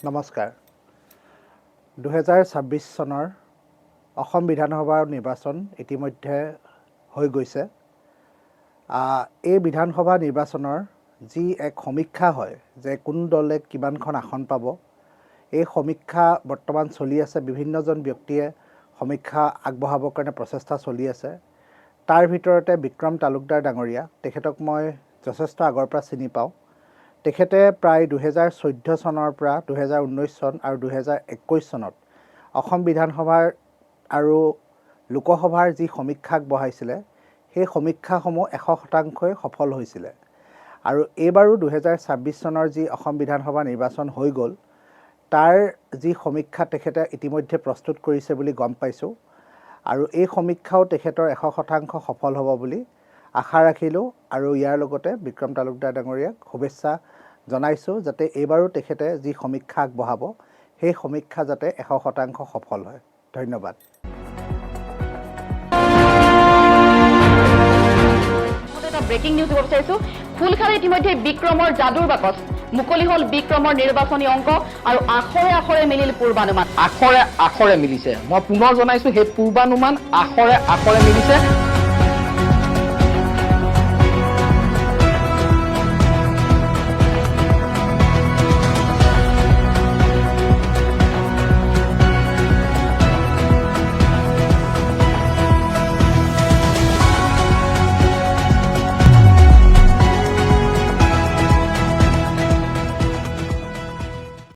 নমস্কাৰ 2026 চনৰ অসম বিধানসভাৰ নিৰ্বাচন ইতিমধ্যে হৈ গৈছে। এই বিধানসভা নিৰ্বাচনৰ যি এক সমীক্ষা হয় যে কোন দলে কিমানখন আসন পাব, এই সমীক্ষা বৰ্তমান চলি আছে। বিভিন্নজন ব্যক্তিয়ে সমীক্ষা আগবঢ়াবৰ কাৰণে প্ৰচেষ্টা চলি আছে। তাৰ ভিতৰতে বিক্ৰম তালুকদাৰ ডাঙৰীয়া, তেখেতক মই যথেষ্ট আগৰ পৰা চিনি পাওঁ। তেখেতে প্ৰায় 2014 চনৰ পৰা 2019 চন আৰু 2021 চনত অসম বিধানসভাৰ আৰু লোকসভাৰ যি সমীক্ষা আগবঢ়াইছিলে, সেই সমীক্ষাসমূহ 100% সফল হৈছিলে। আৰু এইবাৰো 2026 চনৰ যি অসম বিধানসভা নিৰ্বাচন হৈ গ'ল, তাৰ যি সমীক্ষা তেখেতে ইতিমধ্যে প্ৰস্তুত কৰিছে বুলি গম পাইছোঁ। আৰু এই সমীক্ষাও তেখেতৰ 100% সফল হ'ব বুলি আশা ৰাখিলোঁ। আৰু ইয়াৰ লগতে বিক্ৰম তালুকদাৰ ডাঙৰীয়াক শুভেচ্ছা জনাইছোঁ, যাতে এইবাৰো তেখেতে যি সমীক্ষা আগবঢ়াব, সেই সমীক্ষা যাতে 100% সফল হয়। ধন্যবাদ। এটা ব্ৰেকিং নিউজ দিব বিচাৰিছোঁ। ফুলখাৰী ইতিমধ্যে বিক্ৰমৰ যাদুৰ বাকচ মুকলি হ'ল। বিক্ৰমৰ নিৰ্বাচনী অংক আৰু আখৰে আখৰে মিলিল পূৰ্বানুমান। আখৰে আখৰে মিলিছে। মই পুনৰ জনাইছোঁ, সেই পূৰ্বানুমান আখৰে আখৰে মিলিছে।